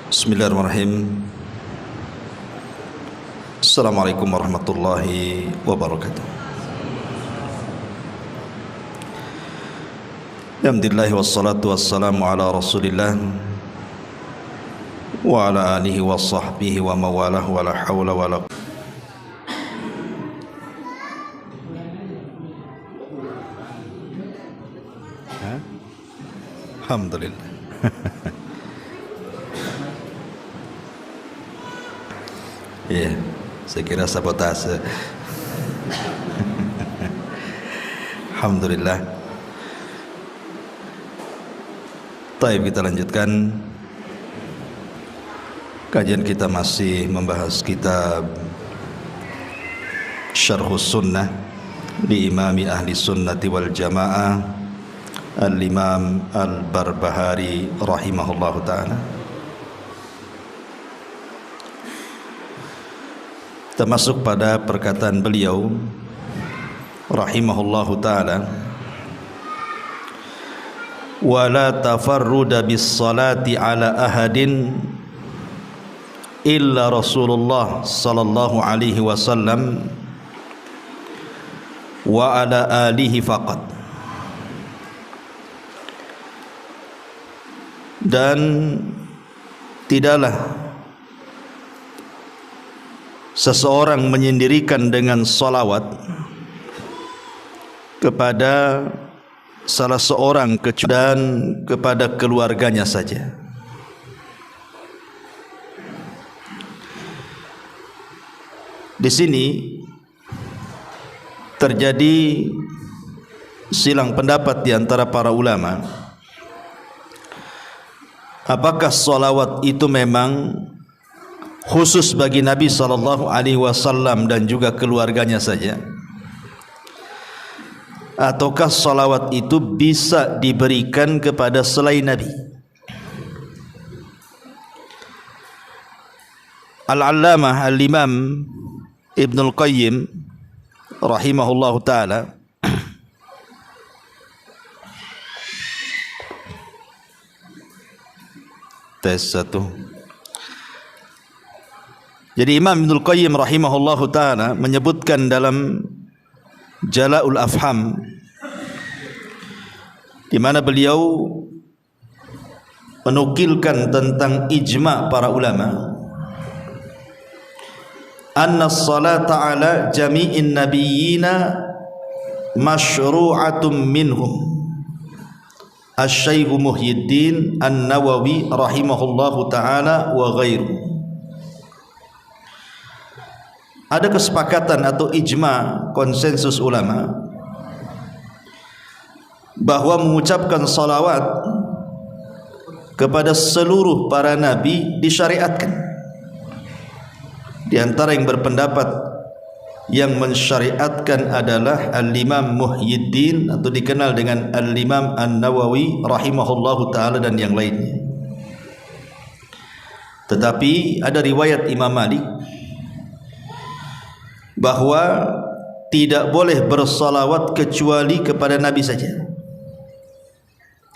Bismillahirrahmanirrahim. Assalamualaikum warahmatullahi wabarakatuh. Alhamdulillah wassalatu wassalamu ala Rasulillah wa ala alihi wa sahbihi wa mawalah wa la hawla wa la Alhamdulillah. Ya, saya kira sabotase. Alhamdulillah. Baik, kita lanjutkan. Kajian kita masih membahas kitab Syarhus Sunnah di Imami Ahli Sunnati wal Jamaah Al-Imam Al-Barbahari rahimahullahu ta'ala. Termasuk pada perkataan beliau rahimahullahu ta'ala, wala tafarruda bis salati ala ahadin illa Rasulullah sallallahu alaihi wasallam wa ala alihi faqat. Dan tidaklah seseorang menyendirikan dengan salawat kepada salah seorang dan kepada keluarganya saja. Di sini terjadi silang pendapat di antara para ulama. Apakah salawat itu memang khusus bagi Nabi sallallahu alaihi wasallam dan juga keluarganya saja, ataukah salawat itu bisa diberikan kepada selain Nabi? Al-Allamah Al-Imam Ibnul Qayyim rahimahullahu ta'ala tes satu. Jadi Imam Ibnul Qayyim rahimahullahu ta'ala menyebutkan dalam Jala'ul Afham, di mana beliau menukilkan tentang ijma' para ulama, anna salata ala jami'in nabiyyina masyru'atum minhum Asy-Syaikh Muhyiddin An-Nawawi rahimahullahu ta'ala wa ghairu. Ada kesepakatan atau ijma', konsensus ulama, bahwa mengucapkan salawat kepada seluruh para nabi disyariatkan. Di antara yang berpendapat yang mensyariatkan adalah Al-Imam Muhyiddin atau dikenal dengan Al-Imam An-Nawawi rahimahullahu ta'ala dan yang lainnya. Tetapi ada riwayat Imam Malik bahwa tidak boleh bersalawat kecuali kepada Nabi saja.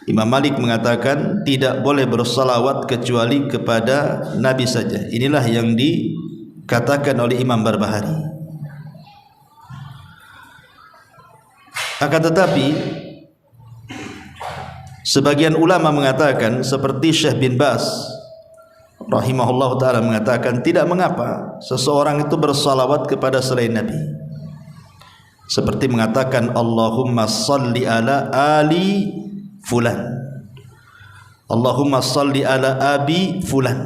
Imam Malik mengatakan tidak boleh bersalawat kecuali kepada Nabi saja. Inilah yang dikatakan oleh Imam Barbahari. Akan tetapi sebagian ulama mengatakan, seperti Syekh bin Baz rahimahullah ta'ala mengatakan, tidak mengapa seseorang itu bersalawat kepada selain Nabi, seperti mengatakan Allahumma salli ala ali fulan, Allahumma salli ala abi fulan.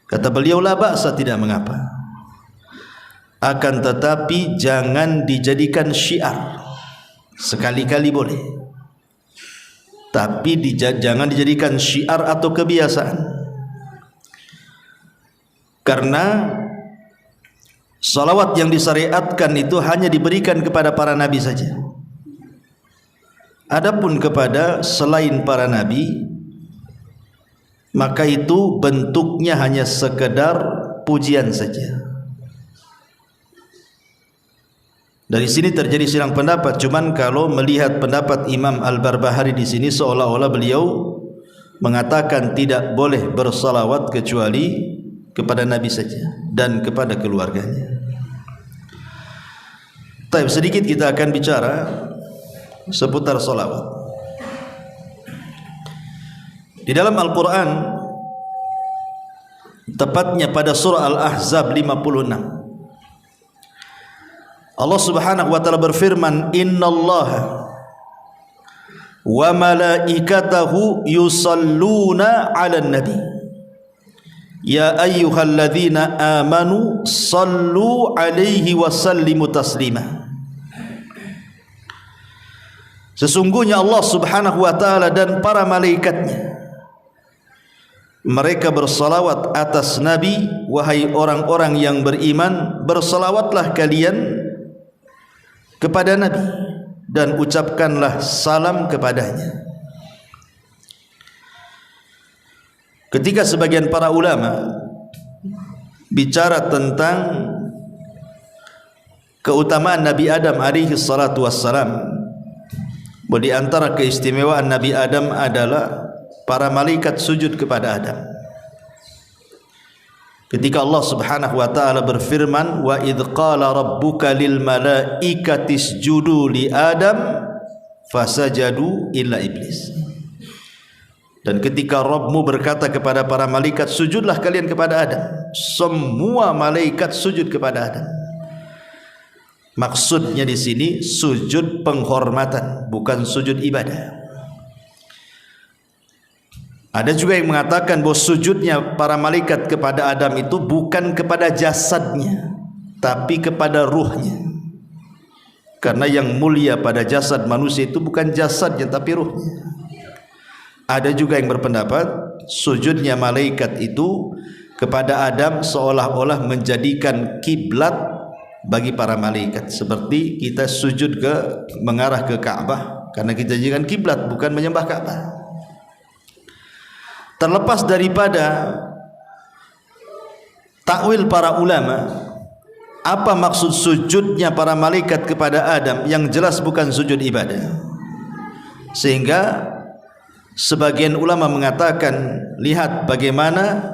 Kata beliau, la ba'sa, tidak mengapa. Akan tetapi jangan dijadikan syiar. Sekali-kali boleh, tapi jangan dijadikan syiar atau kebiasaan. Karena salawat yang disyariatkan itu hanya diberikan kepada para nabi saja. Adapun kepada selain para nabi, maka itu bentuknya hanya sekedar pujian saja. Dari sini terjadi silang pendapat. Cuman kalau melihat pendapat Imam Al-Barbahari di sini, seolah-olah beliau mengatakan tidak boleh bersalawat kecuali kepada Nabi saja dan kepada keluarganya. Tapi sedikit kita akan bicara seputar salawat. Di dalam Al-Quran, tepatnya pada surah Al-Ahzab 56, Allah Subhanahu wa taala berfirman, "Innallaha wa malaikatahu yusalluna 'alan nabi ya ayyuhalladzina amanu sallu 'alaihi wa sallimu taslima." Sesungguhnya Allah Subhanahu wa taala dan para malaikatnya, mereka bersalawat atas Nabi. Wahai orang-orang yang beriman, bersalawatlah kalian kepada Nabi dan ucapkanlah salam kepadanya. Ketika sebagian para ulama bicara tentang keutamaan Nabi Adam alaihi salatu wassalam, di antara keistimewaan Nabi Adam adalah para malaikat sujud kepada Adam. Ketika Allah Subhanahu wa taala berfirman, "Wa idz qala rabbuka lil malaikati isjudu li Adam fasajadu illa iblis." Dan ketika Rabbmu berkata kepada para malaikat, sujudlah kalian kepada Adam, semua malaikat sujud kepada Adam. Maksudnya di sini sujud penghormatan, bukan sujud ibadah. Ada juga yang mengatakan bahwa sujudnya para malaikat kepada Adam itu bukan kepada jasadnya, tapi kepada ruhnya. Karena yang mulia pada jasad manusia itu bukan jasadnya, tapi ruhnya. Ada juga yang berpendapat sujudnya malaikat itu kepada Adam seolah-olah menjadikan kiblat bagi para malaikat, seperti kita sujud mengarah ke Ka'bah, karena kita jadikan kiblat, bukan menyembah Ka'bah. Terlepas daripada takwil para ulama, apa maksud sujudnya para malaikat kepada Adam, yang jelas bukan sujud ibadah. Sehingga sebagian ulama mengatakan, lihat bagaimana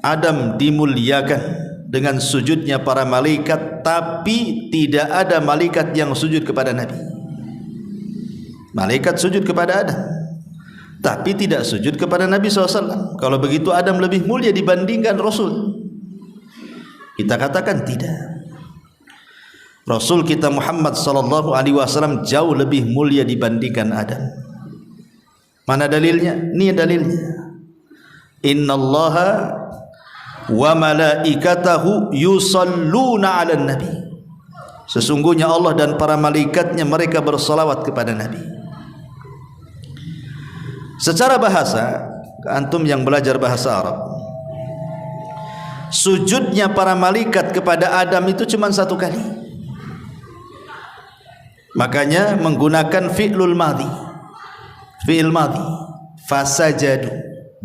Adam dimuliakan dengan sujudnya para malaikat, tapi tidak ada malaikat yang sujud kepada Nabi. Malaikat sujud kepada Adam, tapi tidak sujud kepada Nabi SAW. Kalau begitu Adam lebih mulia dibandingkan Rasul. Kita katakan tidak. Rasul kita Muhammad SAW jauh lebih mulia dibandingkan Adam. Mana dalilnya? Ini dalilnya. Innallaha wa malaikatahu yusalluna 'alan nabi. Sesungguhnya Allah dan para malaikatnya mereka bersalawat kepada Nabi. Secara bahasa, antum yang belajar bahasa Arab, sujudnya para malaikat kepada Adam itu cuma satu kali. Makanya menggunakan fi'lul madhi. Fi'il madhi, fasajadu,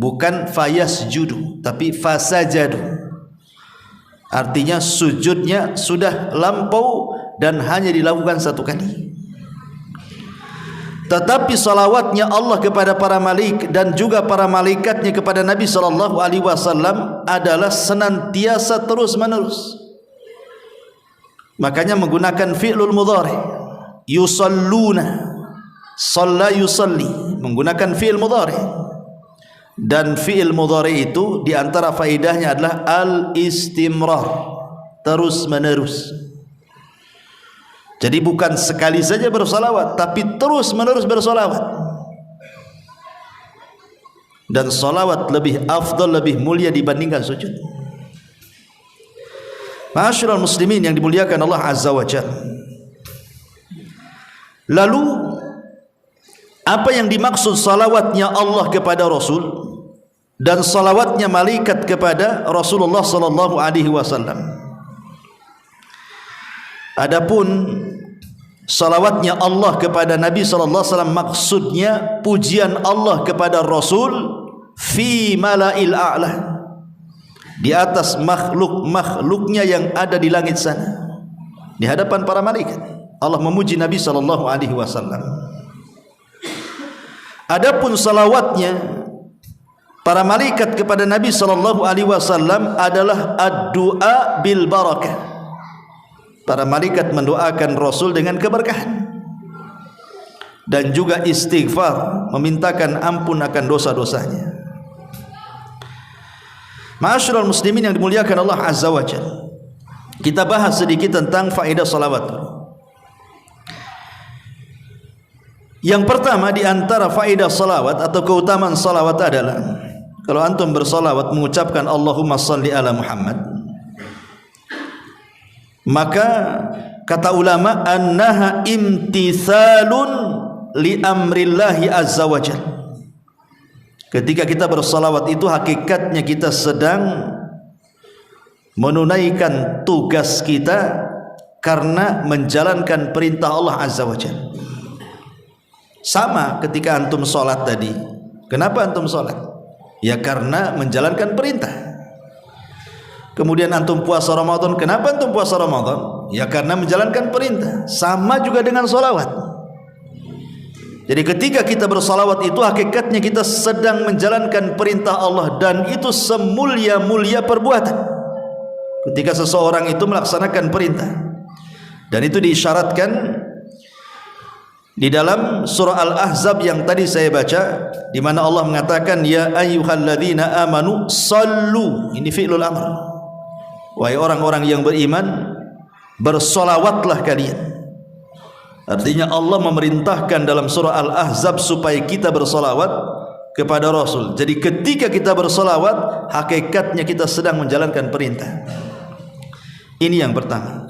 bukan fayasjudu, tapi fasajadu. Artinya sujudnya sudah lampau dan hanya dilakukan satu kali. Tetapi salawatnya Allah kepada para malaikat dan juga para malaikatnya kepada Nabi SAW adalah senantiasa terus menerus. Makanya menggunakan fi'lul mudhari, yusalluna, shalla yusalli, menggunakan fi'il mudhari. Dan fi'il mudhari itu diantara faedahnya adalah al-istimrar, terus menerus. Jadi bukan sekali saja bersalawat, tapi terus menerus bersalawat. Dan salawat lebih afdal, lebih mulia dibandingkan sujud. Ma'asyiral muslimin yang dimuliakan Allah Azza wa Jalla. Lalu apa yang dimaksud salawatnya Allah kepada Rasul dan salawatnya malaikat kepada Rasulullah sallallahu alaihi wasallam? Adapun salawatnya Allah kepada Nabi sallallahu alaihi wasallam maksudnya pujian Allah kepada Rasul fi mala'il a'la, di atas makhluk-makhluknya yang ada di langit sana, di hadapan para malaikat. Allah memuji Nabi sallallahu alaihi wasallam. Adapun salawatnya para malaikat kepada Nabi sallallahu alaihi wasallam adalah ad-du'a bil barakah. Para malaikat mendoakan Rasul dengan keberkahan dan juga istighfar, memintakan ampun akan dosa-dosanya. Ma'asyiral muslimin yang dimuliakan Allah Azza wa Jalla, kita bahas sedikit tentang faedah salawat. Yang pertama di antara faedah salawat atau keutamaan salawat adalah, kalau antum bersalawat mengucapkan Allahumma salli ala Muhammad, maka kata ulama annaha imtithalun li amrillahi azza wa jalla. Ketika kita bersalawat itu hakikatnya kita sedang menunaikan tugas kita karena menjalankan perintah Allah azza wa jalla. Sama ketika antum sholat tadi. Kenapa antum sholat? Ya karena menjalankan perintah. Kemudian antum puasa Ramadan. Kenapa antum puasa Ramadan? Ya karena menjalankan perintah. Sama juga dengan sholawat. Jadi ketika kita bersalawat itu hakikatnya kita sedang menjalankan perintah Allah, dan itu semulia-mulia perbuatan ketika seseorang itu melaksanakan perintah. Dan itu diisyaratkan di dalam surah Al-Ahzab yang tadi saya baca, di mana Allah mengatakan ya ayyuhalladzina amanu sallu. Ini fi'lul amr. Wahai orang-orang yang beriman, bersolawatlah kalian. Artinya Allah memerintahkan dalam surah Al-Ahzab supaya kita bersolawat kepada Rasul. Jadi ketika kita bersolawat, hakikatnya kita sedang menjalankan perintah. Ini yang pertama.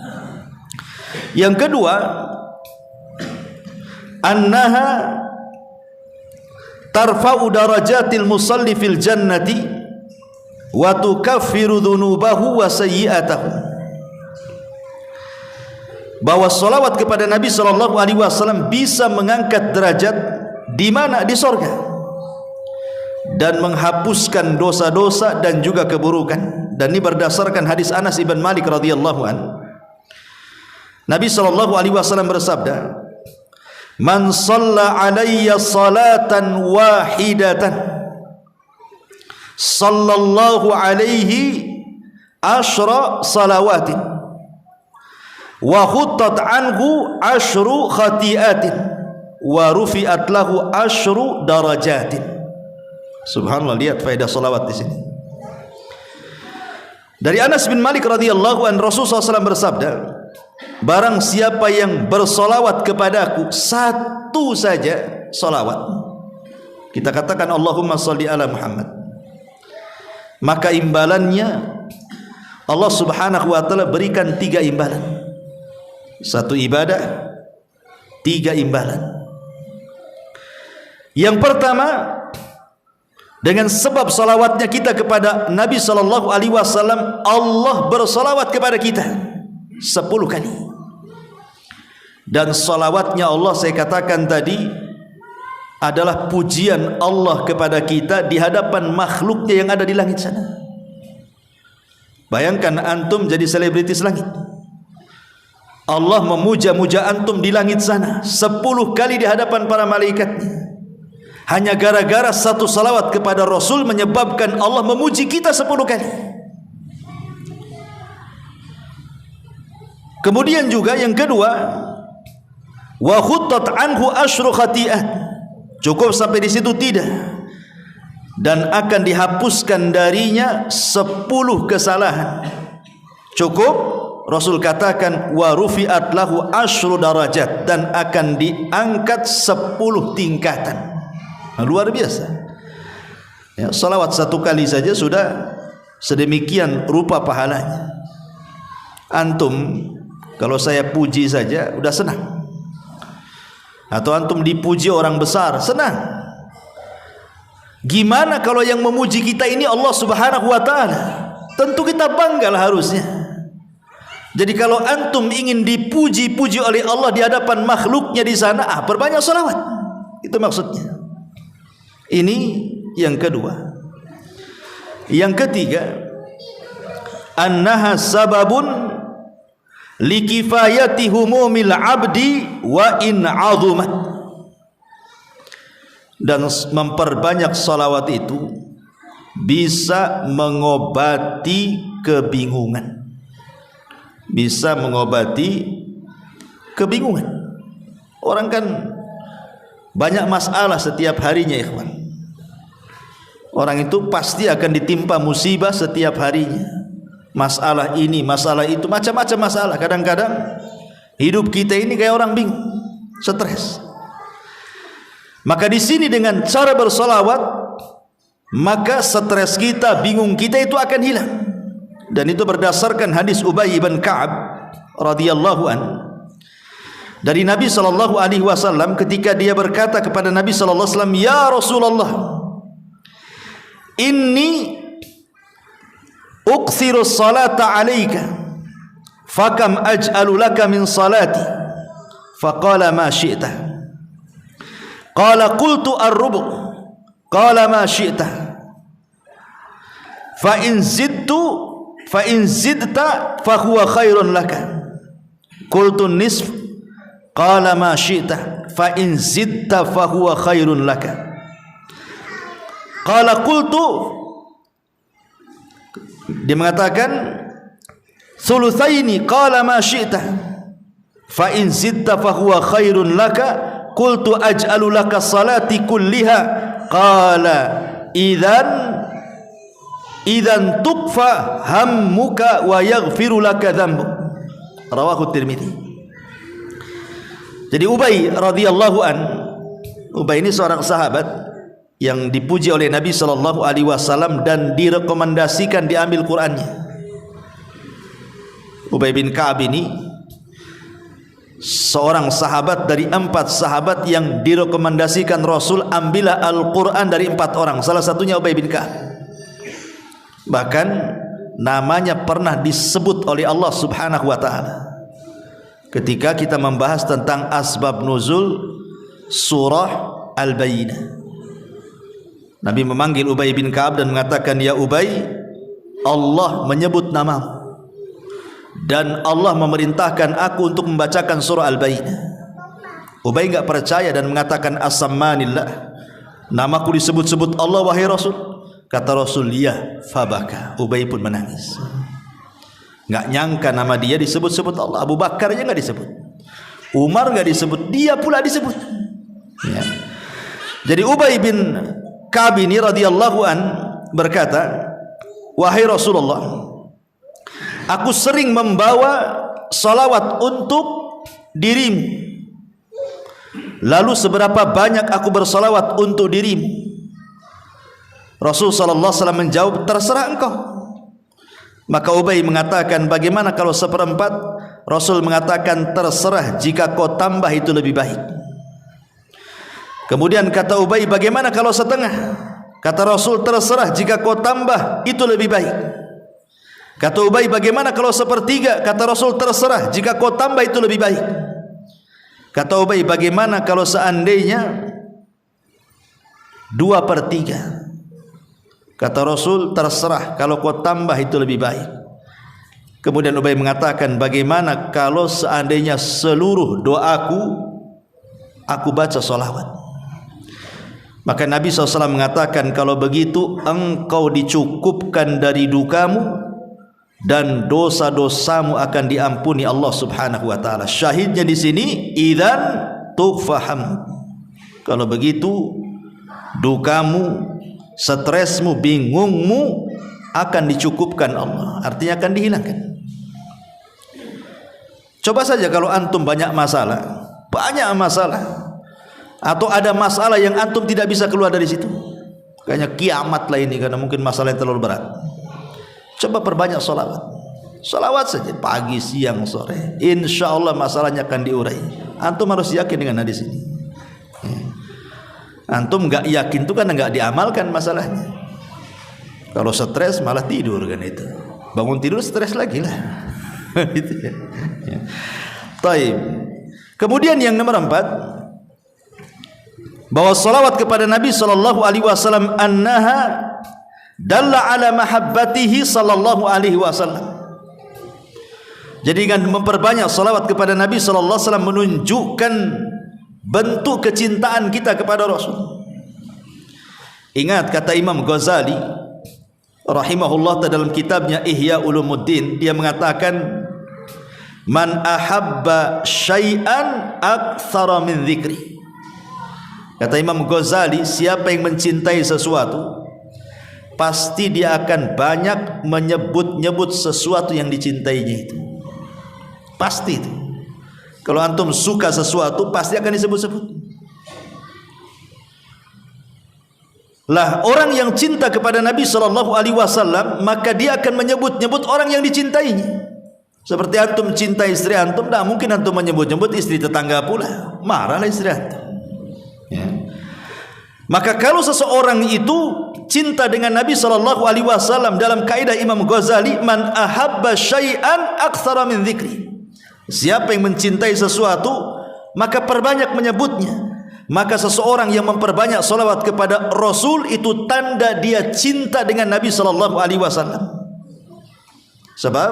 Yang kedua, annaha tarfa'u darajatil musalli fil jannati wa tukaffiru dhunubahu wa sayyi'atahu. Bahwa salawat kepada Nabi sallallahu alaihi wasallam bisa mengangkat derajat di mana? Di surga, dan menghapuskan dosa-dosa dan juga keburukan. Dan ini berdasarkan hadis Anas ibn Malik radhiyallahu anhu. Nabi sallallahu alaihi wasallam bersabda, man shalla alayya salatan wahidatan sallallahu alaihi ashra salawatin wa khuttat anhu ashru khati'atin wa rufi'at lahu ashru darajatin. Subhanallah, lihat faedah salawat di sini. Dari Anas bin Malik radhiyallahu anhu, Rasulullah SAW bersabda, barang siapa yang bersolawat kepadaku satu saja solawat, kita katakan Allahumma salli ala Muhammad, maka imbalannya Allah subhanahu wa ta'ala berikan 3 imbalan. 1 ibadah, 3 imbalan. Yang pertama, dengan sebab salawatnya kita kepada Nabi sallallahu alaihi wasallam, Allah bersalawat kepada kita 10 kali. Dan salawatnya Allah, saya katakan tadi, adalah pujian Allah kepada kita di hadapan makhluknya yang ada di langit sana. Bayangkan antum jadi selebritis langit, Allah memuja-muja antum di langit sana 10 kali di hadapan para malaikatnya. Hanya gara-gara 1 salawat kepada Rasul menyebabkan Allah memuji kita 10 kali. Kemudian juga yang kedua, wa khuttat anhu asyru khati'at. Cukup sampai di situ? Tidak. Dan akan dihapuskan darinya 10 kesalahan. Cukup. Rasul katakan wa rufi'at lahu asyru darajat, dan akan diangkat 10 tingkatan. Luar biasa. Ya, salawat 1 kali saja sudah sedemikian rupa pahalanya. Antum kalau saya puji saja udah senang, atau antum dipuji orang besar senang. Gimana kalau yang memuji kita ini Allah subhanahu wa ta'ala? Tentu kita banggalah harusnya. Jadi kalau antum ingin dipuji-puji oleh Allah di hadapan makhluknya di sana, perbanyak salawat. Itu maksudnya. Ini yang kedua. Yang ketiga, annaha sababun likifayati humumil abdi wa in azumat. Dan memperbanyak salawat itu bisa mengobati kebingungan. Bisa mengobati kebingungan. Orang kan banyak masalah setiap harinya, ikhwan. Orang itu pasti akan ditimpa musibah setiap harinya. Masalah ini, masalah itu, macam-macam masalah. Kadang-kadang hidup kita ini kayak orang bingung, stres. Maka di sini dengan cara bersolawat, maka stres kita, bingung kita itu akan hilang. Dan itu berdasarkan hadis Ubay bin Ka'ab radhiyallahu an dari Nabi sallallahu alaihi wasallam, ketika dia berkata kepada Nabi sallallahu alaihi wasallam, "Ya Rasulullah, inni ukthiru salata 'alaika, fakam aj'alu laka min salati?" Faqala ma syi'ta. Qala qultu ar-rubu'. Qala ma syi'ta. Fa in zidta fa huwa khairun laka. Qultu nisf. Qala ma syi'ta. Fa in zidta fa huwa khairun laka. Qala qultu, dia mengatakan thulutsaini. Qala ma syi'ta. Fa in zidta fa huwa khairun laka. Qultu aj'alu laka salati kulliha. Qala idzan tukfa hammuka wa yaghfiru laka dzambuk. Rawahu Tirmidzi. Jadi Ubay radhiyallahu an, Ubay ini seorang sahabat yang dipuji oleh Nabi sallallahu alaihi wasallam dan direkomendasikan diambil Qur'annya. Ubay bin Ka'ab ini seorang sahabat dari 4 sahabat yang direkomendasikan Rasul ambillah Al-Quran dari 4 orang. Salah satunya Ubay bin Ka'ab. Bahkan namanya pernah disebut oleh Allah subhanahu wa ta'ala ketika kita membahas tentang asbab nuzul surah Al-Bayyinah. Nabi memanggil Ubay bin Ka'ab dan mengatakan, "Ya Ubay, Allah menyebut namamu dan Allah memerintahkan aku untuk membacakan surah Al-Bayyinah." Ubay enggak percaya dan mengatakan, "As-sammanillah, namaku disebut-sebut Allah wahai Rasul." Kata Rasul, "Ya," fabaka. Ubay pun menangis. Enggak nyangka nama dia disebut-sebut Allah. Abu Bakar aja enggak disebut, Umar enggak disebut, dia pula disebut. Ya. Jadi Ubay bin Ka'ab ini radhiyallahu an berkata, "Wahai Rasulullah, aku sering membawa salawat untuk dirimu. Lalu seberapa banyak aku bersalawat untuk dirimu?" Rasul sallallahu alaihi wasallam menjawab, "Terserah engkau." Maka Ubay mengatakan, "Bagaimana kalau 1/4?" Rasul mengatakan, "Terserah, jika kau tambah itu lebih baik." Kemudian kata Ubay, "Bagaimana kalau 1/2?" Kata Rasul, "Terserah, jika kau tambah itu lebih baik." Kata Ubay, "Bagaimana kalau 1/3?" Kata Rasul, "Terserah, jika kau tambah itu lebih baik." Kata Ubay, "Bagaimana kalau seandainya 2/3?" Kata Rasul, "Terserah, kalau kau tambah itu lebih baik." Kemudian Ubay mengatakan, "Bagaimana kalau seandainya seluruh doaku aku baca salawat?" Maka Nabi SAW mengatakan, "Kalau begitu engkau dicukupkan dari dukamu dan dosa-dosamu akan diampuni Allah Subhanahu wa taala." Syahidnya di sini, idzan tufaham. Kalau begitu dukamu, stresmu, bingungmu akan dicukupkan Allah. Artinya akan dihilangkan. Coba saja kalau antum banyak masalah, atau ada masalah yang antum tidak bisa keluar dari situ, kayaknya kiamat lah ini karena mungkin masalah yang terlalu berat. Coba perbanyak salawat saja pagi, siang, sore. Insya Allah masalahnya akan diurai. Antum harus yakin dengan hadis ini. Antum enggak yakin itu kan enggak diamalkan masalahnya. Kalau stres malah tidur kan itu. Bangun tidur stres lagi lah. Gitu ya. Taib. Kemudian yang nomor 4, bahwa salawat kepada Nabi sallallahu alaihi wasallam annaha dalla ala mahabbatihi sallallahu alaihi wasallam. Jadi dengan memperbanyak salawat kepada Nabi sallallahu alaihi wasallam menunjukkan bentuk kecintaan kita kepada Rasul. Ingat kata Imam Ghazali rahimahullah dalam kitabnya Ihya Ulumuddin, dia mengatakan, man ahabba syai'an aktsara min dzikri. Kata Imam Ghazali, siapa yang mencintai sesuatu, pasti dia akan banyak menyebut-nyebut sesuatu yang dicintainya itu. Pasti itu. Kalau antum suka sesuatu, pasti akan disebut-sebut. Lah, orang yang cinta kepada Nabi SAW, maka dia akan menyebut-nyebut orang yang dicintainya. Seperti antum cinta istri antum, tak mungkin antum menyebut-nyebut istri tetangga pula, marahlah istri antum. Ya. Maka kalau seseorang itu cinta dengan Nabi SAW, dalam kaidah Imam Ghazali, man ahabba syai'an aktsara min dzikri. Siapa yang mencintai sesuatu, maka perbanyak menyebutnya. Maka seseorang yang memperbanyak salawat kepada Rasul, itu tanda dia cinta dengan Nabi SAW. Sebab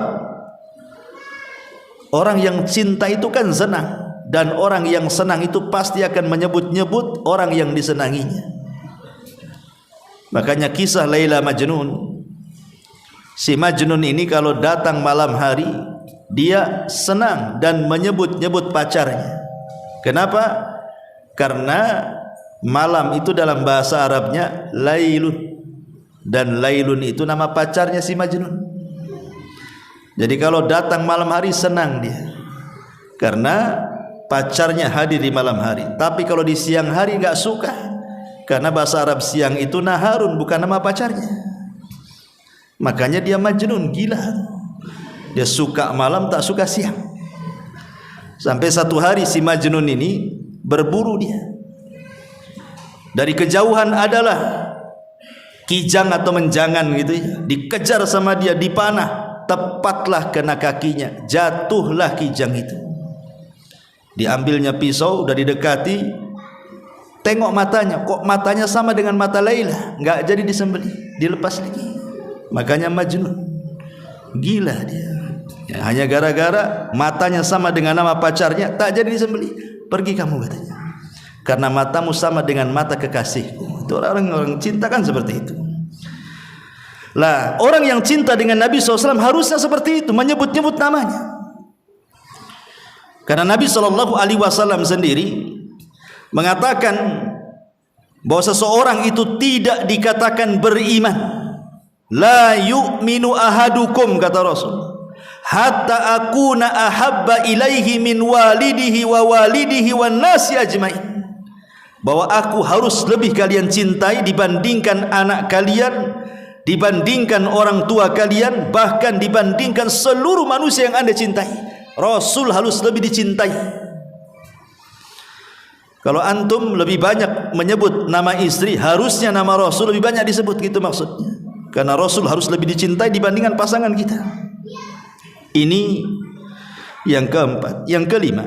orang yang cinta itu kan senang, dan orang yang senang itu pasti akan menyebut-nyebut orang yang disenanginya. Makanya kisah Laila Majnun, si Majnun ini kalau datang malam hari, dia senang dan menyebut-nyebut pacarnya. Kenapa? Karena malam itu dalam bahasa Arabnya lailun, dan lailun itu nama pacarnya si Majnun. Jadi kalau datang malam hari senang dia, karena pacarnya hadir di malam hari. Tapi kalau di siang hari enggak suka, karena bahasa Arab siang itu naharun, bukan nama pacarnya. Makanya dia Majnun, gila. Dia suka malam, tak suka siang. Sampai satu hari si Majnun ini berburu dia. Dari kejauhan adalah kijang atau menjangan gitu ya, dikejar sama dia, dipanah, tepatlah kena kakinya, jatuhlah kijang itu. Diambilnya pisau, udah didekati, tengok matanya, kok matanya sama dengan mata Laila, nggak jadi disembelih, dilepas lagi. Makanya Majnun, gila dia ya, hanya gara-gara matanya sama dengan nama pacarnya, tak jadi disembelih. Pergi kamu, katanya, karena matamu sama dengan mata kekasihku. Itu orang-orang cinta kan seperti itu. Lah, orang yang cinta dengan Nabi SAW harusnya seperti itu, menyebut-nyebut namanya. Karena Nabi SAW sendiri mengatakan bahwa seseorang itu tidak dikatakan beriman. La yu'minu ahadukum, kata Rasul, hatta akuna ahabba ilaihi min walidihi wa walidihi wan nasi ajmain. Bahwa aku harus lebih kalian cintai dibandingkan anak kalian, dibandingkan orang tua kalian, bahkan dibandingkan seluruh manusia yang Anda cintai. Rasul harus lebih dicintai. Kalau antum lebih banyak menyebut nama istri, harusnya nama Rasul lebih banyak disebut, gitu maksudnya. Karena Rasul harus lebih dicintai dibandingkan pasangan kita. Ini yang keempat. Yang kelima,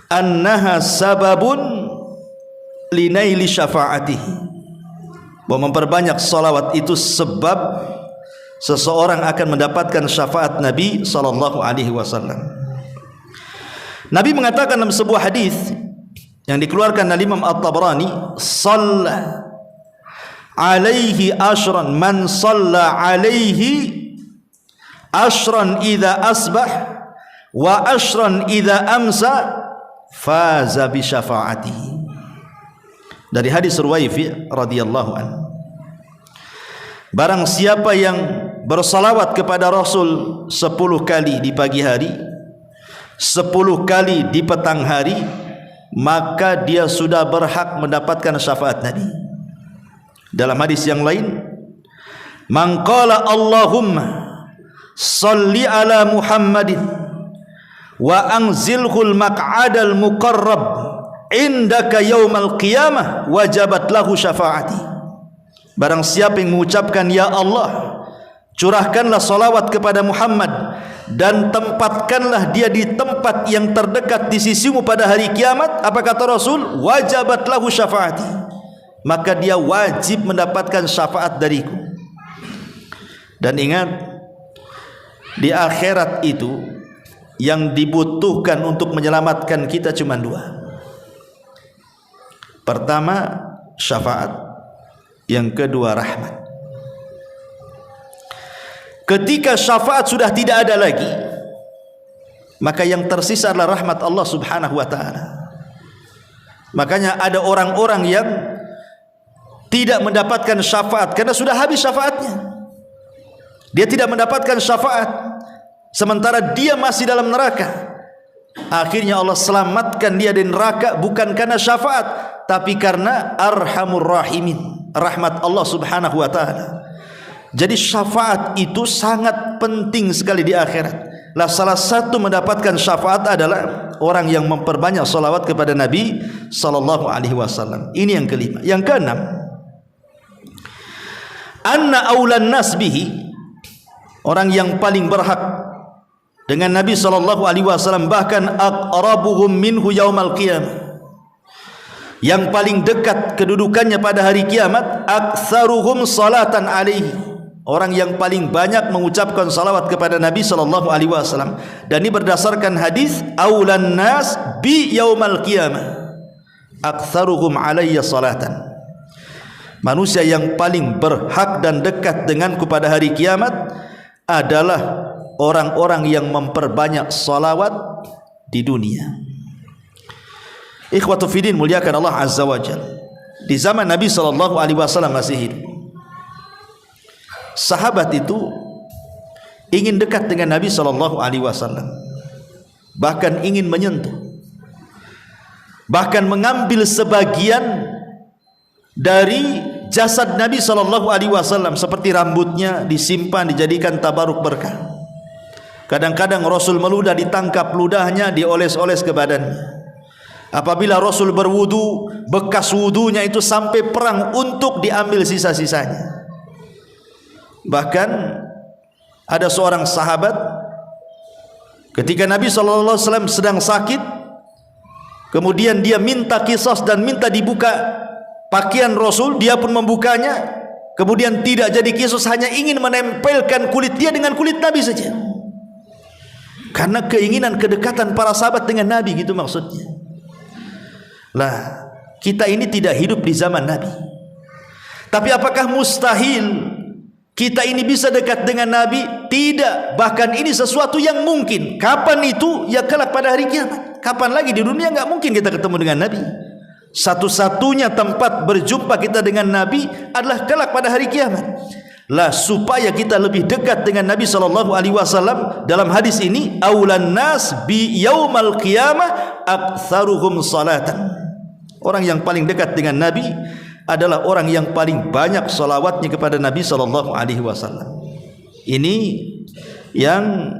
annaha sababun linaili syafa'atihi. Bahwa memperbanyak salawat itu sebab seseorang akan mendapatkan syafaat Nabi SAW. Nabi mengatakan dalam sebuah hadis yang dikeluarkan oleh Imam At-Tabrani, "Shalla alaihi ashran man shalla alaihi ashran idza asbah wa ashran idza amsa faza bi syafaatihi." Dari hadis Ruwaifi radhiyallahu anhu, barang siapa yang bersalawat kepada Rasul 10 kali di pagi hari, 10 kali di petang hari, maka dia sudah berhak mendapatkan syafaat Nabi. Dalam hadis yang lain, man qala Allahumma salli ala Muhammadin wa anzilhul maq'adal muqarrab indaka yaumal qiyamah wajabat lahu syafaati. Barang siapa yang mengucapkan, ya Allah, curahkanlah salawat kepada Muhammad dan tempatkanlah dia di tempat yang terdekat di sisimu pada hari kiamat, apa kata Rasul? Wajabat lahu syafaati, maka dia wajib mendapatkan syafaat dariku. Dan ingat, di akhirat itu yang dibutuhkan untuk menyelamatkan kita cuma 2. Pertama, syafaat. Yang kedua, rahmat. Ketika syafaat sudah tidak ada lagi, maka yang tersisa adalah rahmat Allah Subhanahu wa taala. Makanya ada orang-orang yang tidak mendapatkan syafaat karena sudah habis syafaatnya. Dia tidak mendapatkan syafaat sementara dia masih dalam neraka. Akhirnya Allah selamatkan dia dari neraka bukan karena syafaat, tapi karena Arhamur Rahimin, rahmat Allah Subhanahu wa taala. Jadi syafaat itu sangat penting sekali di akhirat. Lah salah satu mendapatkan syafaat adalah orang yang memperbanyak salawat kepada Nabi sallallahu alaihi wasallam. Ini yang kelima. Yang keenam, anna aulan nas bihi, orang yang paling berhak dengan Nabi sallallahu alaihi wasallam, bahkan aqrabuhum minhu yaumal qiyamah, yang paling dekat kedudukannya pada hari kiamat, aktsaruhum salatan alaihi, orang yang paling banyak mengucapkan salawat kepada Nabi sallallahu alaihi wasallam. Dan ini berdasarkan hadis aulan nas bi yaumal qiyamah aktsaruhum alayya salatan. Manusia yang paling berhak dan dekat denganku pada hari kiamat adalah orang-orang yang memperbanyak salawat di dunia. Ikhwatu fiddin, muliakan Allah azza wajalla. Di zaman Nabi sallallahu alaihi wasallam masih hidup, sahabat itu ingin dekat dengan Nabi sallallahu alaihi wasallam, bahkan ingin menyentuh, bahkan mengambil sebagian dari jasad Nabi sallallahu alaihi wasallam, seperti rambutnya disimpan dijadikan tabaruk berkah. Kadang-kadang Rasul meludah, ditangkap ludahnya, dioles-oles ke badannya. Apabila Rasul berwudu, bekas wudunya itu sampai perang untuk diambil sisa-sisanya. Bahkan ada seorang sahabat ketika Nabi SAW sedang sakit, kemudian dia minta qisas dan minta dibuka pakaian Rasul, dia pun membukanya, kemudian tidak jadi qisas, hanya ingin menempelkan kulit dia dengan kulit Nabi saja, karena keinginan kedekatan para sahabat dengan Nabi, gitu maksudnya. Lah, kita ini tidak hidup di zaman Nabi, tapi apakah mustahil kita ini bisa dekat dengan Nabi? Tidak. Bahkan ini sesuatu yang mungkin. Kapan itu? Ya kelak pada hari kiamat. Kapan lagi? Di dunia nggak mungkin kita ketemu dengan Nabi. Satu-satunya tempat berjumpa kita dengan Nabi adalah kelak pada hari kiamat. Lah, supaya kita lebih dekat dengan Nabi sallallahu alaihi wasallam, dalam hadis ini aulan nas bi yaumal qiyamah aktsaruhum salatan. Orang yang paling dekat dengan Nabi adalah orang yang paling banyak salawatnya kepada Nabi sallallahu alaihi wasallam. Ini yang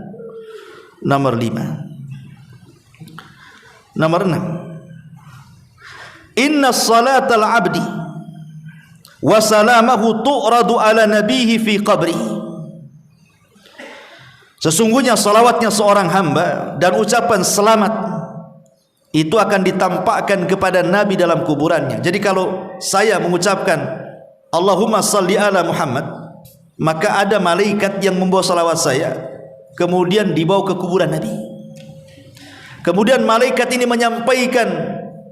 nomor 5. Nomor 6. Inna salatal abdi wa salamahu tu'radu ala nabihi fi qabri. Sesungguhnya salawatnya seorang hamba dan ucapan selamat itu akan ditampakkan kepada Nabi dalam kuburannya. Jadi kalau saya mengucapkan Allahumma salli ala Muhammad, maka ada malaikat yang membawa salawat saya kemudian dibawa ke kuburan Nabi. Kemudian malaikat ini menyampaikan,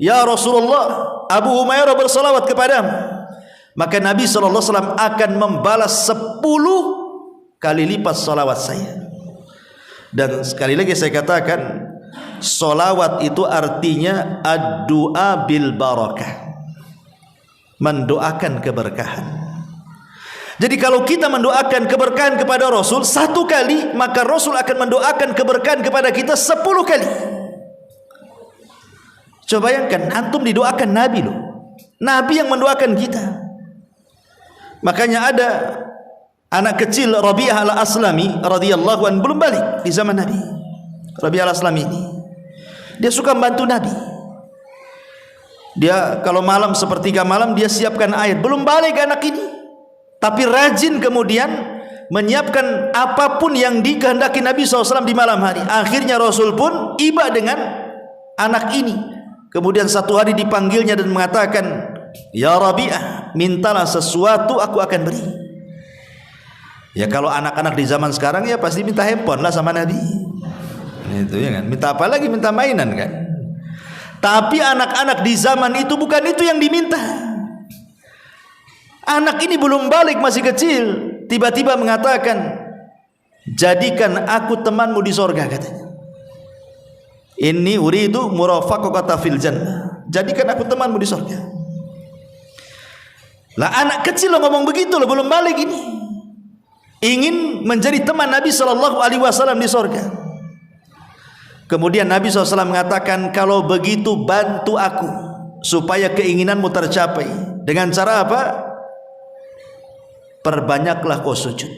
ya Rasulullah, Abu Humairah bersalawat kepadamu. Maka Nabi SAW akan membalas 10 kali lipat salawat saya. Dan sekali lagi saya katakan, salawat itu artinya ad-du'a bil barakah, mendoakan keberkahan. Jadi kalau kita mendoakan keberkahan kepada Rasul 1 kali, maka Rasul akan mendoakan keberkahan kepada kita 10 kali. Coba bayangkan, antum didoakan Nabi loh, Nabi yang mendoakan kita. Makanya ada anak kecil Rabi'ah al-Aslami radhiyallahu anhu, belum balik di zaman Nabi. Rabi'ah al-Aslami ini dia suka membantu Nabi. Dia kalau malam, sepertiga malam, dia siapkan air. Belum balik anak ini, tapi rajin kemudian menyiapkan apapun yang dikehendaki Nabi SAW di malam hari. Akhirnya Rasul pun iba dengan anak ini. Kemudian satu hari dipanggilnya dan mengatakan, ya Rabi'ah, mintalah sesuatu, aku akan beri. Ya kalau anak-anak di zaman sekarang ya pasti minta handphone lah sama Nabi. Itu ya kan, minta apa lagi, minta mainan kan. Tapi anak-anak di zaman itu bukan itu yang diminta. Anak ini belum balik, masih kecil, tiba-tiba mengatakan, jadikan aku temanmu di sorga, katanya. Inni uridu murafaqata fil jannah, jadikan aku temanmu di sorga. Lah anak kecil lo ngomong begitu lo, belum balik ini, ingin menjadi teman Nabi SAW di sorga. Kemudian Nabi SAW mengatakan, kalau begitu bantu aku supaya keinginanmu tercapai. Dengan cara apa? Perbanyaklah kau sujud.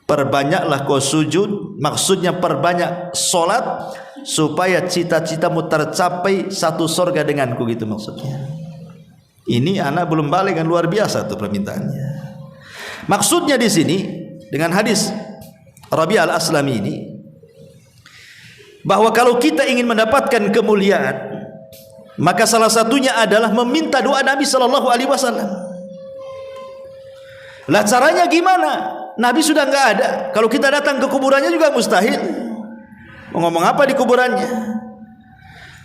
Perbanyaklah kau sujud, maksudnya perbanyak solat supaya cita-citamu tercapai satu sorga denganku, gitu maksudnya. Ini anak belum balik kan, luar biasa tuh permintaannya. Maksudnya di sini dengan hadis Rabi' al-Aslami ini, bahwa kalau kita ingin mendapatkan kemuliaan, maka salah satunya adalah meminta doa Nabi SAW. Lah caranya gimana? Nabi sudah nggak ada. Kalau kita datang ke kuburannya juga mustahil. Mau ngomong apa di kuburannya?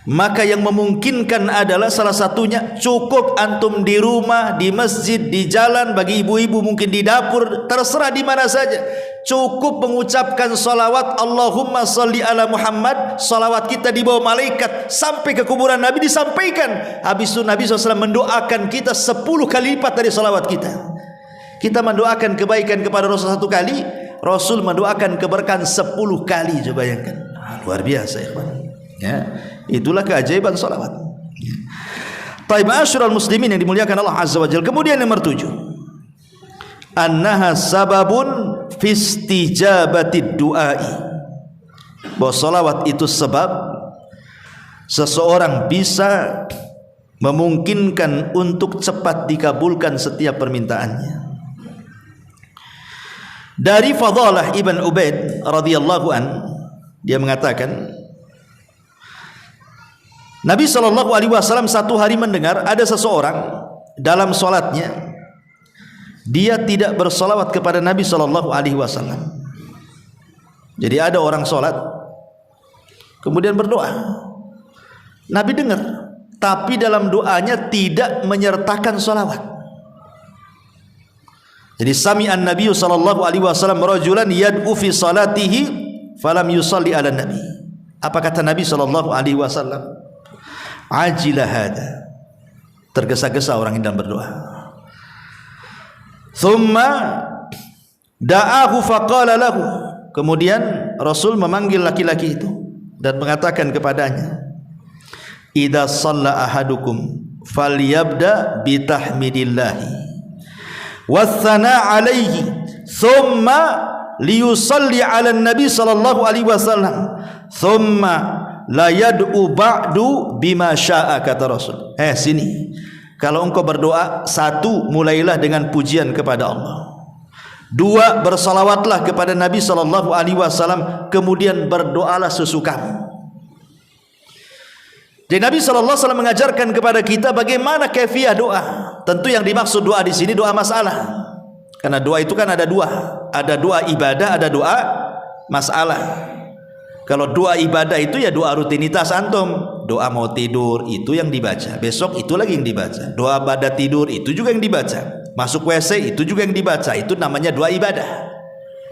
Maka yang memungkinkan adalah salah satunya cukup antum di rumah, di masjid, di jalan, bagi ibu-ibu mungkin di dapur, terserah di mana saja. Cukup mengucapkan salawat Allahumma salli ala Muhammad. Salawat kita dibawa malaikat sampai ke kuburan Nabi, disampaikan. Habis itu Nabi SAW mendoakan kita 10 kali lipat dari salawat kita. Kita mendoakan kebaikan kepada Rasul 1 kali, Rasul mendoakan keberkahan 10 kali. Coba bayangkan, luar biasa ya, ya. Itulah keajaiban salawat. Taib asyrul muslimin yang dimuliakan Allah Azza wa Jalla. Kemudian nomor 7, annaha sababun fi istijabatid du'ai, bahwa salawat itu sebab seseorang bisa memungkinkan untuk cepat dikabulkan setiap permintaannya. Dari Fadalah Ibn Ubaid radhiyallahu an, dia mengatakan, Nabi SAW satu hari mendengar ada seseorang dalam solatnya dia tidak bersolawat kepada Nabi SAW. Jadi ada orang solat kemudian berdoa, Nabi dengar, tapi dalam doanya tidak menyertakan solawat. Jadi sami'an Nabi SAW rajulan yad'u fi salatihi falam yusalli ala Nabi. Apa kata Nabi SAW? Ajilah hada, tergesa-gesa orang ini dalam berdoa. Thumma da'ahu faqala lahu, kemudian Rasul memanggil laki-laki itu dan mengatakan kepadanya, idza shalla ahadukum falyabda bitahmidillahi wathana alaihi thumma liyusalli ala nabi sallallahu alaihi wasallam thumma la yad'u ba'du bima sya'a, kata Rasul. Sini, kalau engkau berdoa, 1, mulailah dengan pujian kepada Allah. 2, bersalawatlah kepada Nabi SAW, kemudian berdoalah sesukamu. Jadi Nabi SAW mengajarkan kepada kita bagaimana kaifiah doa. Tentu yang dimaksud doa di sini doa masalah. Karena doa itu kan ada 2, ada doa ibadah, ada doa masalah. Kalau doa ibadah itu ya doa rutinitas antum, doa mau tidur itu yang dibaca, besok itu lagi yang dibaca. Doa pada tidur itu juga yang dibaca, masuk WC itu juga yang dibaca. Itu namanya doa ibadah.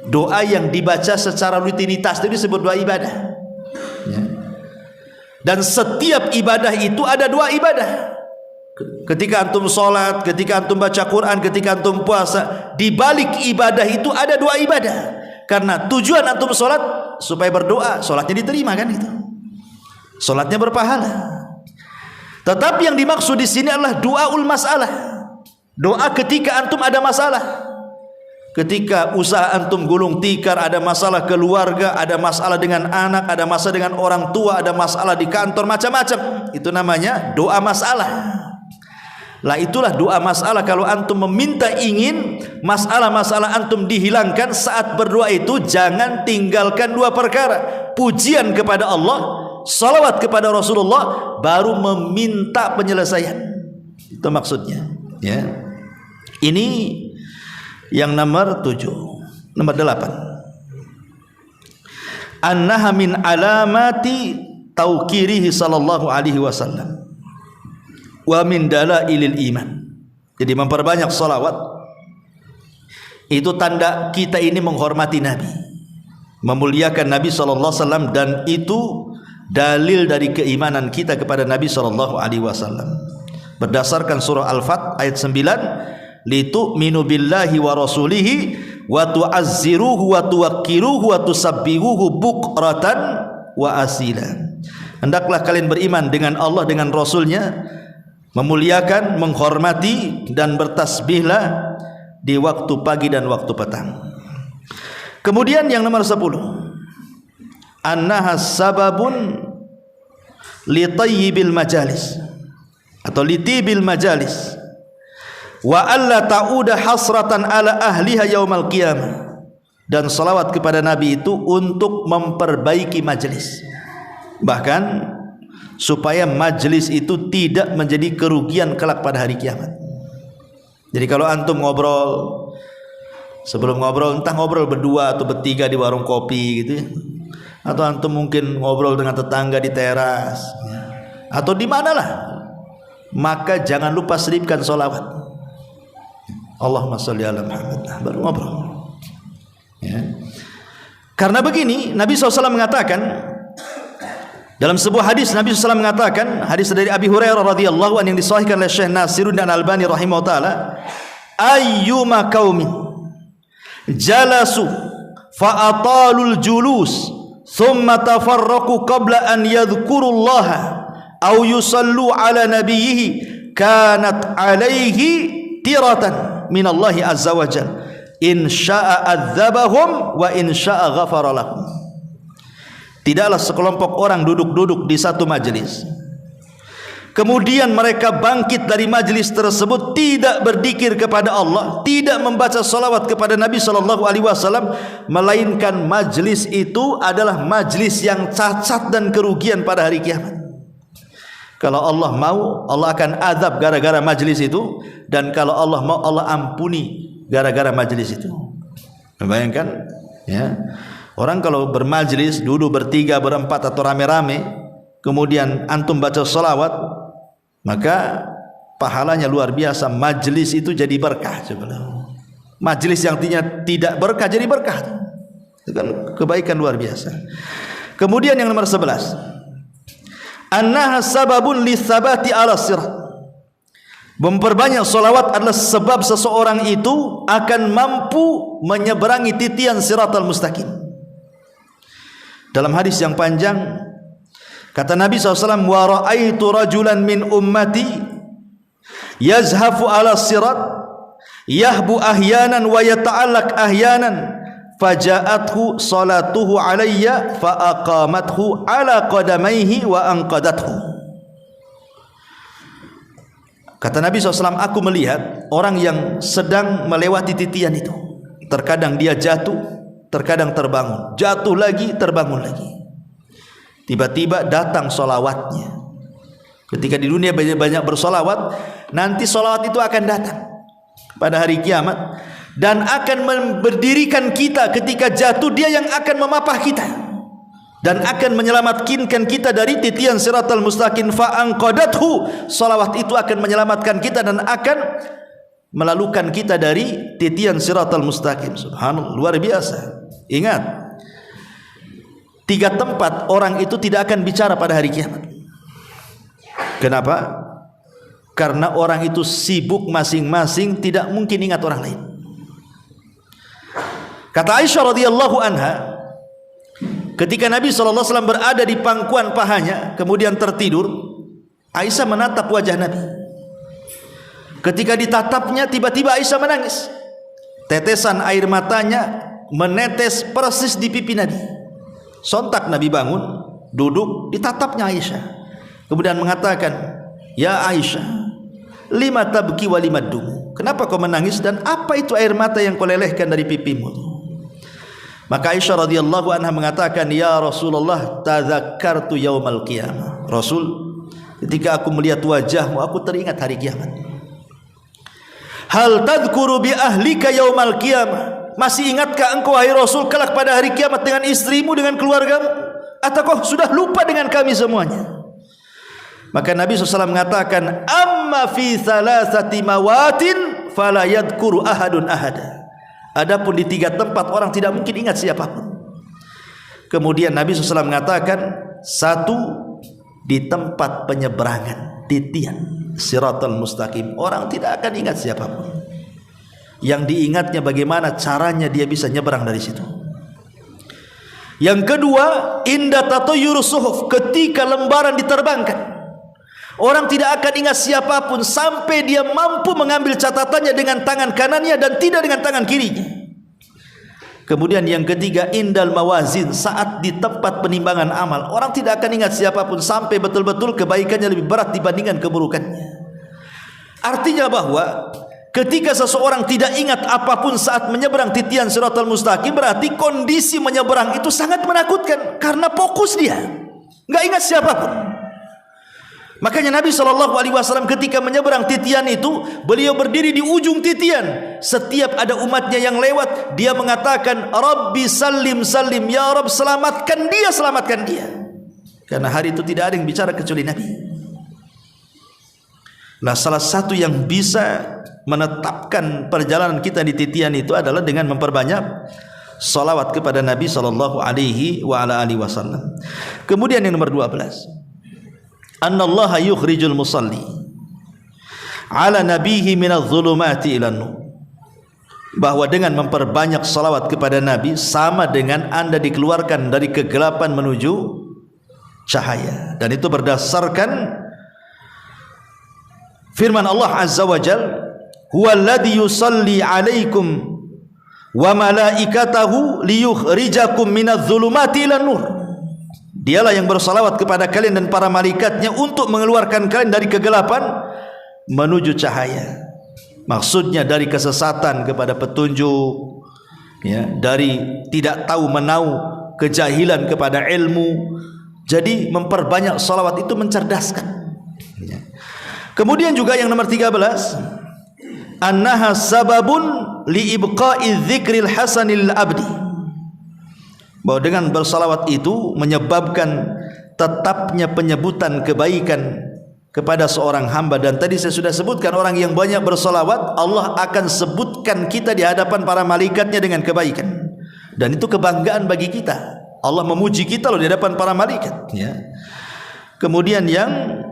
Doa yang dibaca secara rutinitas itu disebut doa ibadah, ya. Dan setiap ibadah itu ada doa ibadah. Ketika antum sholat, ketika antum baca Quran, ketika antum puasa, di balik ibadah itu ada doa ibadah. Karena tujuan antum sholat supaya berdoa, sholatnya diterima kan itu. Sholatnya berpahala. Tetapi yang dimaksud di sini adalah doaul masalah. Doa ketika antum ada masalah. Ketika usaha antum gulung tikar, ada masalah keluarga, ada masalah dengan anak, ada masalah dengan orang tua, ada masalah di kantor, macam-macam. Itu namanya doa masalah. Lah itulah doa masalah. Kalau antum meminta ingin masalah-masalah antum dihilangkan saat berdoa itu, jangan tinggalkan 2 perkara: pujian kepada Allah, salawat kepada Rasulullah, baru meminta penyelesaian. Itu maksudnya, ya. Ini yang nomor 7. Nomor 8, annaha min alamati tauqirihi sallallahu alaihi wasallam wa min dalailil iman. Jadi memperbanyak salawat itu tanda kita ini menghormati Nabi. memuliakan Nabi SAW, dan itu dalil dari keimanan kita kepada Nabi SAW. Berdasarkan surah Al-Fat ayat 9, litu'minu billahi wa rasulihi wa tu'azziruhu wa tuwakkiruhu wa tusabbihuhu bukratan wa asila. Hendaklah kalian beriman dengan Allah, dengan Rasulnya, memuliakan, menghormati dan bertasbihlah di waktu pagi dan waktu petang. Kemudian yang nomor 10, annaha sababun li tayyibil majalis atau li tibil majalis wa alla ta'uda hasratan ala ahliha yaumal qiyamah. Dan salawat kepada Nabi itu untuk memperbaiki majelis, bahkan supaya majelis itu tidak menjadi kerugian kelak pada hari kiamat. Jadi kalau antum ngobrol, sebelum ngobrol entah ngobrol berdua atau bertiga di warung kopi gitu ya, atau antum mungkin ngobrol dengan tetangga di teras atau di manalah, maka jangan lupa selipkan solawat. Allahumma sholli ala Muhammad, baru ngobrol ya. Karena begini, Nabi SAW mengatakan dalam sebuah hadis, Nabi SAW mengatakan, hadis dari Abi Hurairah radhiyallahu anhu yang disahihkan oleh Syekh Nasiruddin Al-Albani rahimahullah taala, ayyuma qaumin jalasu fa atalul julus thumma tafarraqu qabla an yadhkurullaha aw yusallu ala nabiyhi kanat alaihi tiratan minallahi azza wajalla in syaa adzabahum wa in syaa ghafara lahum. Tidaklah sekelompok orang duduk-duduk di satu majelis, kemudian mereka bangkit dari majelis tersebut tidak berzikir kepada Allah, tidak membaca salawat kepada Nabi SAW, melainkan majelis itu adalah majelis yang cacat dan kerugian pada hari kiamat. Kalau Allah mau, Allah akan azab gara-gara majelis itu, dan kalau Allah mau, Allah ampuni gara-gara majelis itu. Bayangkan ya, orang kalau bermajlis duduk bertiga, berempat atau rame-rame, kemudian antum baca salawat, maka pahalanya luar biasa. Majlis itu jadi berkah. Majlis yang tidak berkah jadi berkah. Itu kan kebaikan luar biasa. Kemudian yang nomor 11, annaha sababun lisabati ala sirat. Memperbanyak salawat adalah sebab seseorang itu akan mampu menyeberangi titian siratal mustaqim. Dalam hadis yang panjang, kata Nabi SAW, wa ra'aitu rajulan min ummati yazhafu ala sirat yahbu ahyanan wa yata'allak ahyanan faja'athu salatuhu alayya fa'aqamathu ala qadamaihi wa anqadathu. Kata Nabi SAW, aku melihat orang yang sedang melewati titian itu. Terkadang dia jatuh, terkadang terbangun, jatuh lagi, terbangun lagi. Tiba-tiba datang solawatnya. Ketika di dunia banyak bersolawat, nanti solawat itu akan datang pada hari kiamat dan akan berdirikan kita ketika jatuh. Dia yang akan memapah kita dan akan menyelamatkan kita dari titian siratal mustaqim. Fa'anqadathu, salawat itu akan menyelamatkan kita dan akan melalukan kita dari titian siratal mustaqim. Subhanallah, luar biasa. Ingat, 3 tempat orang itu tidak akan bicara pada hari kiamat. Kenapa? Karena orang itu sibuk masing-masing, tidak mungkin ingat orang lain. Kata Aisyah radhiyallahu anha, ketika Nabi SAW berada di pangkuan pahanya, kemudian tertidur, Aisyah menatap wajah Nabi. Ketika ditatapnya, tiba-tiba Aisyah menangis. Tetesan air matanya menetes persis di pipi Nabi. Sontak Nabi bangun, duduk, ditatapnya Aisyah. Kemudian mengatakan, ya Aisyah, lima tabki wa lima dumu. Kenapa kau menangis dan apa itu air mata yang kau lelehkan dari pipimu? Maka Aisyah radhiyallahu anha mengatakan, ya Rasulullah, tadzakkartu yaumal qiyamah. Rasul, ketika aku melihat wajahmu, aku teringat hari kiamat. Hal tadhkuru bi ahlika yaumal qiyamah. Masih ingatkah engkau wahai Rasul kelak pada hari kiamat dengan istrimu, dengan keluargamu? Ataukah sudah lupa dengan kami semuanya? Maka Nabi SAW mengatakan, amma fi thalathati mawatin fala yadhkuru ahadun ahada. Adapun di 3 tempat orang tidak mungkin ingat siapapun. Kemudian Nabi SAW mengatakan, satu di tempat penyeberangan, titian Siratal Mustaqim, orang tidak akan ingat siapapun. Yang diingatnya bagaimana caranya dia bisa nyeberang dari situ. Yang kedua, inda tatayyurus suhuf, ketika lembaran diterbangkan, orang tidak akan ingat siapapun sampai dia mampu mengambil catatannya dengan tangan kanannya dan tidak dengan tangan kirinya. Kemudian yang ketiga, indal mawazin, saat di tempat penimbangan amal, orang tidak akan ingat siapapun sampai betul-betul kebaikannya lebih berat dibandingkan keburukannya. Artinya bahwa ketika seseorang tidak ingat apapun saat menyeberang titian Siratal Mustaqim, berarti kondisi menyeberang itu sangat menakutkan karena fokus dia, nggak ingat siapapun. Makanya Nabi SAW ketika menyeberang titian itu, beliau berdiri di ujung titian. Setiap ada umatnya yang lewat, dia mengatakan, Rabbi salim salim, ya Rabb selamatkan dia, selamatkan dia. Karena hari itu tidak ada yang bicara kecuali Nabi. Nah, salah satu yang bisa menetapkan perjalanan kita di titian itu adalah dengan memperbanyak salawat kepada Nabi SAW. Kemudian yang nomor 12, annallaha yukhrijul musalli ala nabihi minadh dhulumati ilan nur, bahwa dengan memperbanyak salawat kepada Nabi sama dengan Anda dikeluarkan dari kegelapan menuju cahaya. Dan itu berdasarkan firman Allah Azza wa Jalla, huwallazi yusalli alaikum wa malaikatahu liyukhrijakum minadh dhulumati ilan nur. Dialah yang bersalawat kepada kalian dan para malaikatnya untuk mengeluarkan kalian dari kegelapan menuju cahaya. Maksudnya dari kesesatan kepada petunjuk, ya, dari tidak tahu menau, kejahilan kepada ilmu. Jadi memperbanyak salawat itu mencerdaskan. Kemudian juga yang nomor 13, annaha sababun li ibqa'i dzikril hasanil abdi, bahwa dengan bersalawat itu menyebabkan tetapnya penyebutan kebaikan kepada seorang hamba. Dan tadi saya sudah sebutkan, orang yang banyak bersalawat, Allah akan sebutkan kita di hadapan para malaikatnya dengan kebaikan. Dan itu kebanggaan bagi kita. Allah memuji kita loh di hadapan para malaikat, ya. Kemudian yang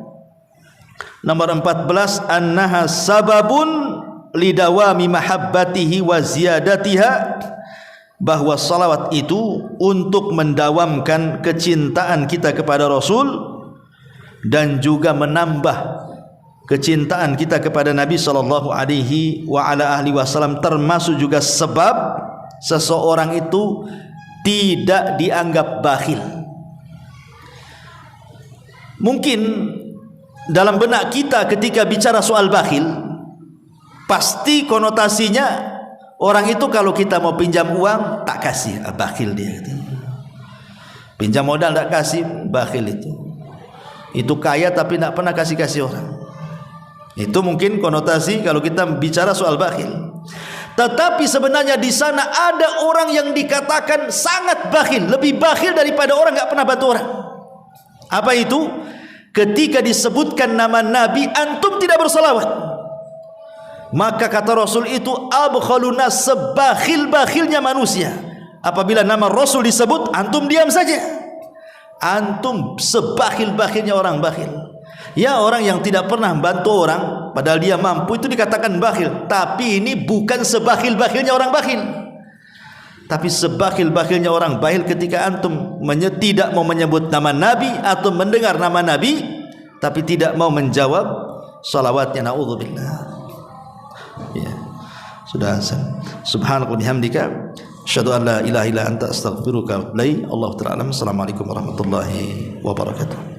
nomor 14, annaha sababun lidawami mahabbatihi wa ziyadatiha, bahwa salawat itu untuk mendawamkan kecintaan kita kepada Rasul dan juga menambah kecintaan kita kepada Nabi SAW, termasuk juga sebab seseorang itu tidak dianggap bakhil. Mungkin dalam benak kita ketika bicara soal bakhil, pasti konotasinya orang itu kalau kita mau pinjam uang tak kasih, bakhil dia. Pinjam modal tak kasih, bakhil itu. Itu kaya tapi tak pernah kasih-kasih orang. Itu mungkin konotasi kalau kita bicara soal bakhil. Tetapi sebenarnya di sana ada orang yang dikatakan sangat bakhil, lebih bakhil daripada orang tak pernah bantu orang. Apa itu? Ketika disebutkan nama Nabi, antum tidak bersalawat. Maka kata Rasul itu abkhaluna, sebakhil-bakhilnya manusia. Apabila nama Rasul disebut, antum diam saja. Antum sebakhil-bakhilnya orang bakhil. Ya, orang yang tidak pernah bantu orang padahal dia mampu itu dikatakan bakhil. Tapi ini bukan sebakhil-bakhilnya orang bakhil. Tapi sebakhil-bakhilnya orang bakhil ketika antum tidak mau menyebut nama Nabi atau mendengar nama Nabi tapi tidak mau menjawab salawatnya. Na'udzubillah. Ya, sudah azan. Subhanallah bihamdika, asyhadu an la ilaha illa anta, astaghfiruka wa atubu ilaik. Allahu ta'ala. Assalamualaikum warahmatullahi wabarakatuh.